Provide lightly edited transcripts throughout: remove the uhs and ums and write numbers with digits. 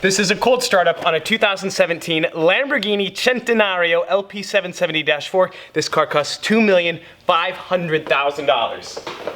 This is a cold startup on a 2017 Lamborghini Centenario LP770-4. This car costs $2,500,000.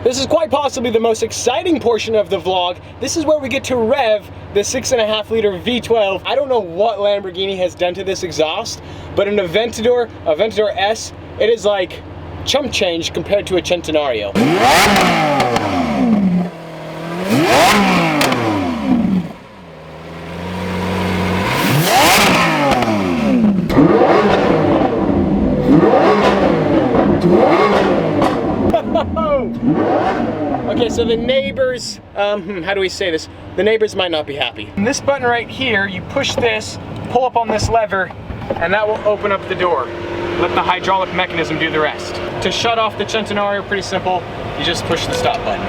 This is quite possibly the most exciting portion of the vlog. This is where we get to rev the 6.5 liter V12. I don't know what Lamborghini has done to this exhaust, but an Aventador S, it is like chump change compared to a Centenario. Okay, so the neighbors, how do we say this? The neighbors might not be happy. And this button right here, you push this, pull up on this lever, and that will open up the door. Let the hydraulic mechanism do the rest. To shut off the Centenario, pretty simple. You just push the stop button.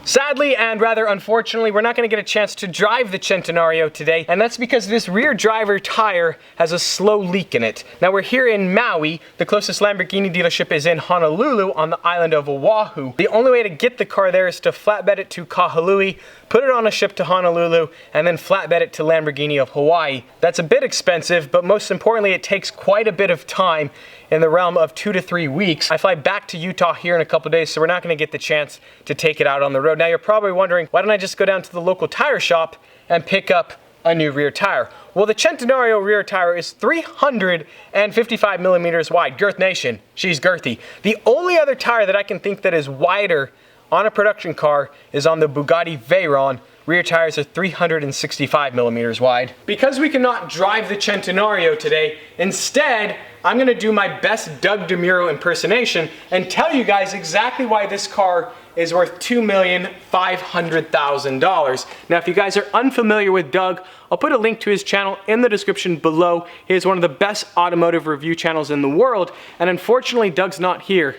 Sadly, and rather unfortunately, we're not gonna get a chance to drive the Centenario today, and that's because this rear driver tire has a slow leak in it. Now we're here in Maui. The closest Lamborghini dealership is in Honolulu on the island of Oahu. The only way to get the car there is to flatbed it to Kahului, put it on a ship to Honolulu, and then flatbed it to Lamborghini of Hawaii. That's a bit expensive, but most importantly, it takes quite a bit of time, in the realm of 2 to 3 weeks. I fly back to Utah here in a couple days, so we're not gonna get the chance to take it out on the road. Now you're probably wondering, why don't I just go down to the local tire shop and pick up a new rear tire? Well, the Centenario rear tire is 355 millimeters wide. Girth Nation, she's girthy. The only other tire that I can think that is wider on a production car is on the Bugatti Chiron. Rear tires are 365 millimeters wide. Because we cannot drive the Centenario today, instead, I'm gonna do my best Doug DeMuro impersonation and tell you guys exactly why this car is worth $2,500,000. Now, if you guys are unfamiliar with Doug, I'll put a link to his channel in the description below. He is one of the best automotive review channels in the world, and unfortunately, Doug's not here,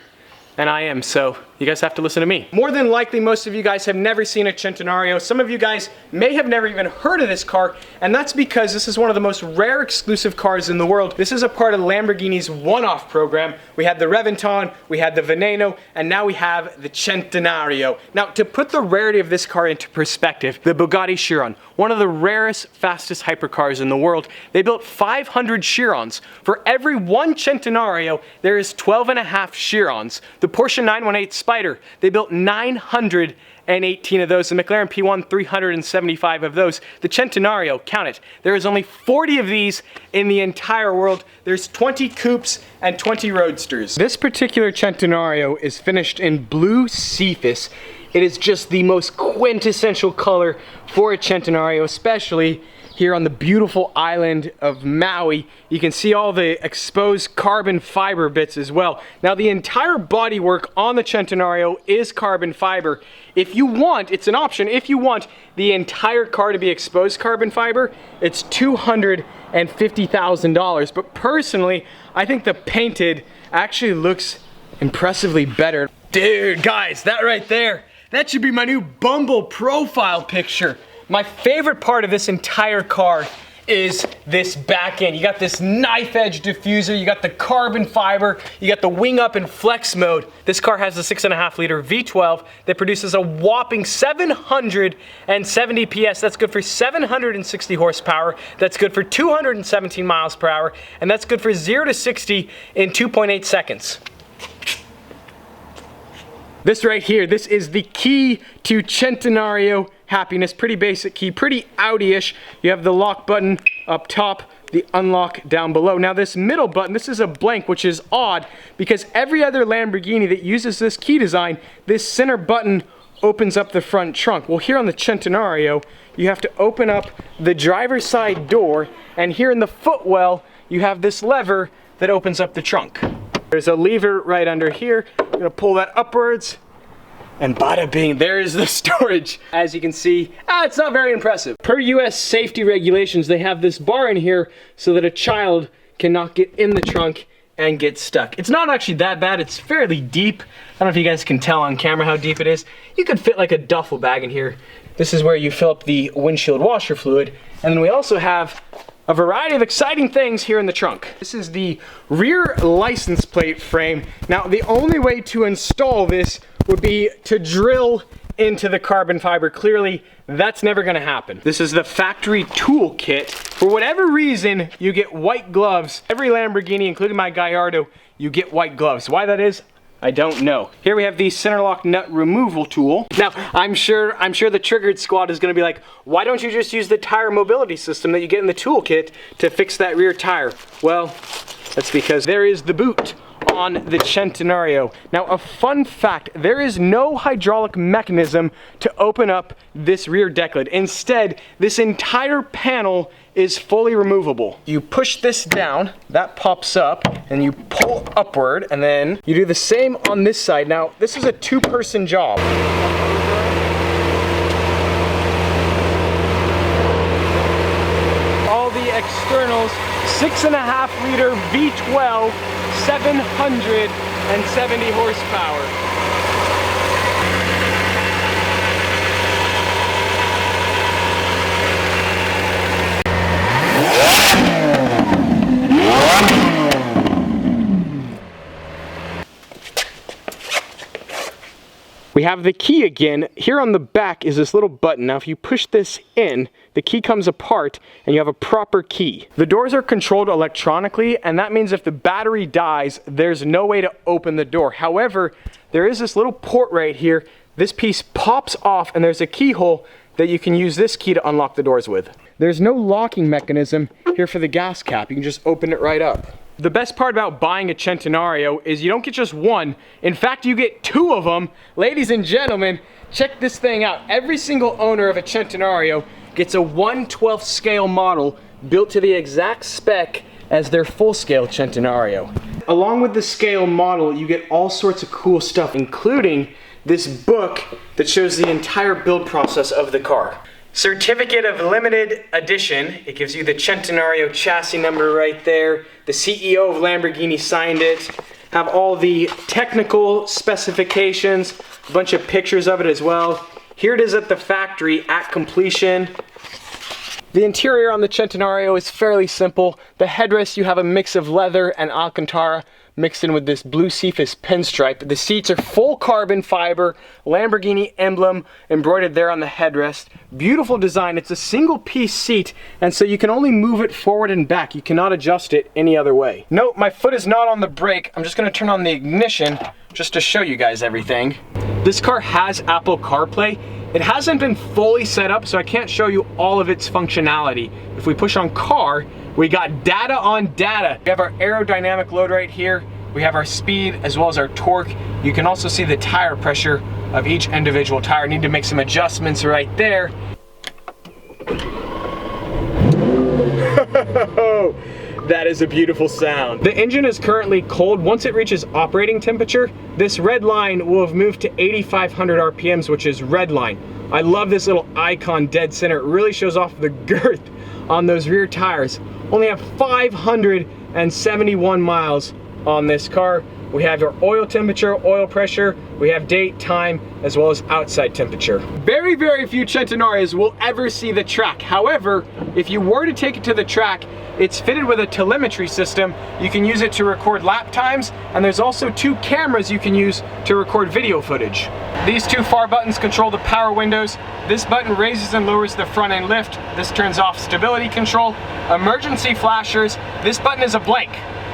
and I am, so you guys have to listen to me. More than likely, most of you guys have never seen a Centenario. Some of you guys may have never even heard of this car, and that's because this is one of the most rare exclusive cars in the world. This is a part of Lamborghini's one-off program. We had the Reventon, we had the Veneno, and now we have the Centenario. Now, to put the rarity of this car into perspective, the Bugatti Chiron, one of the rarest, fastest hypercars in the world, they built 500 Chirons. For every one Centenario, there is 12.5 Chirons. The Porsche 918 Spider, they built 918 of those. The McLaren P1, 375 of those. The Centenario, count it. There is only 40 of these in the entire world. There's 20 coupes and 20 roadsters. This particular Centenario is finished in blue Cephas. It is just the most quintessential color for a Centenario, especially here on the beautiful island of Maui. You can see all the exposed carbon fiber bits as well. Now, the entire bodywork on the Centenario is carbon fiber. If you want, it's an option, if you want the entire car to be exposed carbon fiber, it's $250,000. But personally, I think the painted actually looks impressively better. Dude, guys, that right there, that should be my new Bumble profile picture. My favorite part of this entire car is this back end. You got this knife edge diffuser, you got the carbon fiber, you got the wing up in flex mode. This car has a 6.5 liter V12 that produces a whopping 770 PS. That's good for 760 horsepower. That's good for 217 miles per hour. And that's good for 0 to 60 in 2.8 seconds. This right here, this is the key to Centenario happiness. Pretty basic key, pretty Audi-ish. You have the lock button up top, the unlock down below. Now this middle button, this is a blank, which is odd because every other Lamborghini that uses this key design, this center button opens up the front trunk. Well, here on the Centenario, you have to open up the driver's side door, and here in the footwell, you have this lever that opens up the trunk. There's a lever right under here. I'm gonna pull that upwards, And bada bing, there is the storage. As you can see, it's not very impressive. Per US safety regulations, they have this bar in here so that a child cannot get in the trunk and get stuck. It's not actually that bad, it's fairly deep. I don't know if you guys can tell on camera how deep it is. You could fit like a duffel bag in here. This is where you fill up the windshield washer fluid. And then we also have a variety of exciting things here in the trunk. This is the rear license plate frame. Now, the only way to install this would be to drill into the carbon fiber. Clearly, that's never gonna happen. This is the factory tool kit. For whatever reason, you get white gloves. Every Lamborghini, including my Gallardo, you get white gloves. Why that is, I don't know. Here we have the center lock nut removal tool. Now, I'm sure the Triggered squad is gonna be like, why don't you just use the tire mobility system that you get in the toolkit to fix that rear tire? Well, that's because there is the boot on the Centenario. Now, a fun fact, there is no hydraulic mechanism to open up this rear deck lid. Instead, this entire panel is fully removable. You push this down, that pops up, and you pull upward, and then you do the same on this side. Now, this is a two-person job. All the externals, 6.5 liter V12, 770 horsepower. We have the key again. Here on the back is this little button. Now if you push this in, the key comes apart and you have a proper key. The doors are controlled electronically, and that means if the battery dies, there's no way to open the door. However, there is this little port right here. This piece pops off and there's a keyhole that you can use this key to unlock the doors with. There's no locking mechanism here for the gas cap. You can just open it right up. The best part about buying a Centenario is you don't get just one. In fact, you get two of them. Ladies and gentlemen, check this thing out. Every single owner of a Centenario gets a 1/12 scale model built to the exact spec as their full-scale Centenario. Along with the scale model, you get all sorts of cool stuff, including this book that shows the entire build process of the car. Certificate of Limited Edition. It gives you the Centenario chassis number right there. The CEO of Lamborghini signed it. Have all the technical specifications, a bunch of pictures of it as well. Here it is at the factory at completion. The interior on the Centenario is fairly simple. The headrest, you have a mix of leather and Alcantara mixed in with this blue Cephas pinstripe. The seats are full carbon fiber, Lamborghini emblem embroidered there on the headrest. Beautiful design. It's a single piece seat, and so you can only move it forward and back. You cannot adjust it any other way. Note, my foot is not on the brake. I'm just gonna turn on the ignition just to show you guys everything. This car has Apple CarPlay. It hasn't been fully set up, so I can't show you all of its functionality. If we push on car, we got data on data. We have our aerodynamic load right here. We have our speed as well as our torque. You can also see the tire pressure of each individual tire. Need to make some adjustments right there. That is a beautiful sound. The engine is currently cold. Once it reaches operating temperature, this red line will have moved to 8,500 RPMs, which is red line. I love this little icon dead center. It really shows off the girth on those rear tires. Only have 571 miles on this car. We have your oil temperature, oil pressure, we have date, time, as well as outside temperature. Very, very few Centenarios will ever see the track. However, if you were to take it to the track, it's fitted with a telemetry system. You can use it to record lap times, and there's also 2 cameras you can use to record video footage. These 2 far buttons control the power windows. This button raises and lowers the front end lift. This turns off stability control. Emergency flashers. This button is a blank.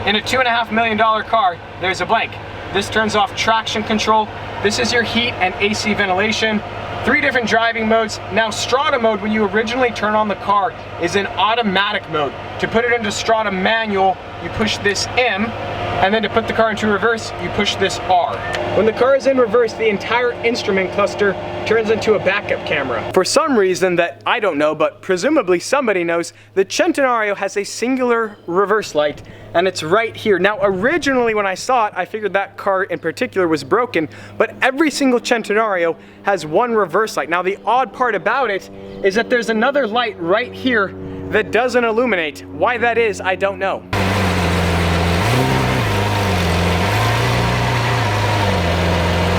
In a $2.5 million car, there's a blank. This turns off traction control. This is your heat and AC ventilation. 3 different driving modes. Now Strata mode, when you originally turn on the car, is in automatic mode. To put it into Strata manual, you push this M, and then to put the car into reverse, you push this R. When the car is in reverse, the entire instrument cluster turns into a backup camera. For some reason that I don't know, but presumably somebody knows, the Centenario has a singular reverse light and it's right here. Now, originally when I saw it, I figured that car in particular was broken, but every single Centenario has one reverse light. Now, the odd part about it is that there's another light right here that doesn't illuminate. Why that is, I don't know.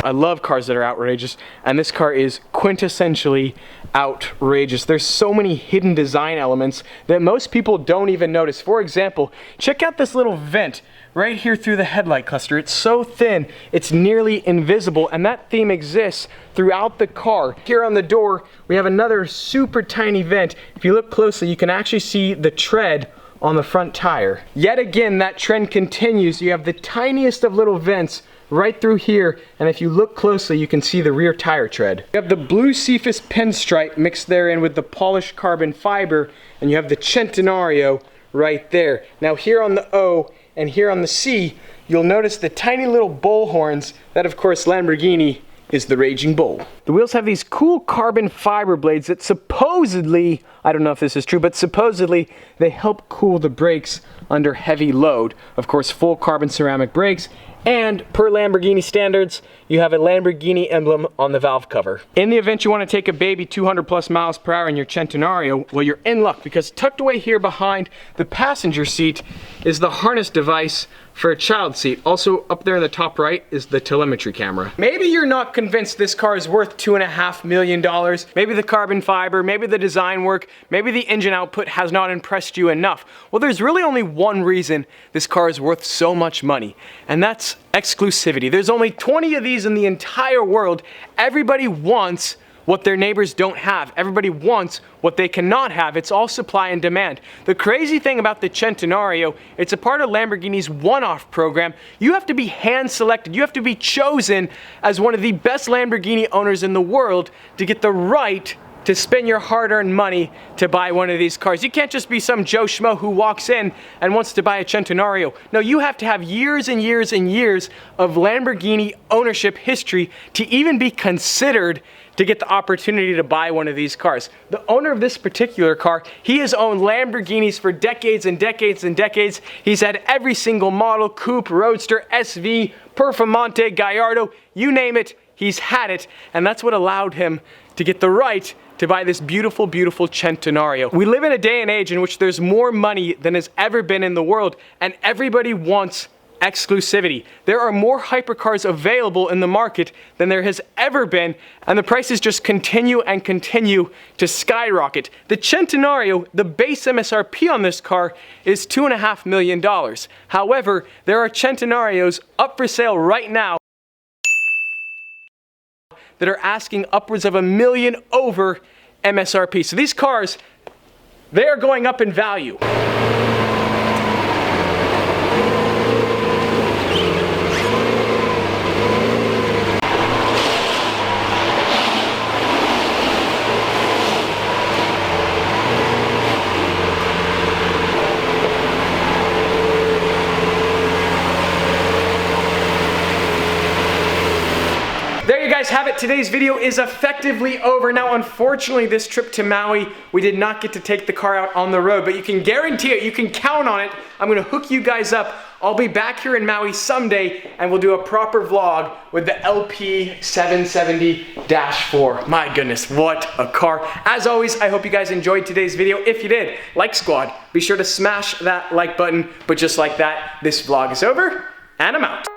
I love cars that are outrageous, and this car is quintessentially outrageous. There's so many hidden design elements that most people don't even notice. For example, check out this little vent right here through the headlight cluster. It's so thin, it's nearly invisible, and that theme exists throughout the car. Here on the door, we have another super tiny vent. If you look closely, you can actually see the tread on the front tire. Yet again, that trend continues. You have the tiniest of little vents right through here, and if you look closely, you can see the rear tire tread. You have the blue Cephas pinstripe mixed therein with the polished carbon fiber, and you have the Centenario right there. Now here on the O and here on the C, you'll notice the tiny little bull horns. That, of course, Lamborghini is the Raging Bull. The wheels have these cool carbon fiber blades that supposedly, I don't know if this is true, but supposedly they help cool the brakes under heavy load. Of course, full carbon ceramic brakes, and per Lamborghini standards, you have a Lamborghini emblem on the valve cover. In the event you want to take a baby 200 plus miles per hour in your Centenario, well, you're in luck, because tucked away here behind the passenger seat is the harness device for a child seat. Also up there in the top right is the telemetry camera. Maybe you're not convinced this car is worth $2.5 million. Maybe the carbon fiber, maybe the design work, maybe the engine output has not impressed you enough. Well, there's really only one reason this car is worth so much money, and that's exclusivity. There's only 20 of these in the entire world. Everybody wants what their neighbors don't have. Everybody wants what they cannot have. It's all supply and demand. The crazy thing about the Centenario, it's a part of Lamborghini's one-off program. You have to be hand-selected. You have to be chosen as one of the best Lamborghini owners in the world to get the right to spend your hard-earned money to buy one of these cars. You can't just be some Joe Schmo who walks in and wants to buy a Centenario. No, you have to have years and years and years of Lamborghini ownership history to even be considered to get the opportunity to buy one of these cars. The owner of this particular car, he has owned Lamborghinis for decades and decades and decades. He's had every single model, coupe, roadster, SV, Performante, Gallardo, you name it, he's had it, and that's what allowed him to get the right to buy this beautiful, beautiful Centenario. We live in a day and age in which there's more money than has ever been in the world, and everybody wants exclusivity. There are more hypercars available in the market than there has ever been, and the prices just continue and continue to skyrocket. The Centenario, the base MSRP on this car is $2.5 million. However, there are Centenarios up for sale right now that are asking upwards of $1 million over MSRP. So these cars, they are going up in value. There you guys have it. Today's video is effectively over. Now, unfortunately, this trip to Maui, we did not get to take the car out on the road, but you can guarantee it, you can count on it. I'm gonna hook you guys up. I'll be back here in Maui someday, and we'll do a proper vlog with the LP 770-4. My goodness, what a car. As always, I hope you guys enjoyed today's video. If you did, like squad, be sure to smash that like button. But just like that, this vlog is over, and I'm out.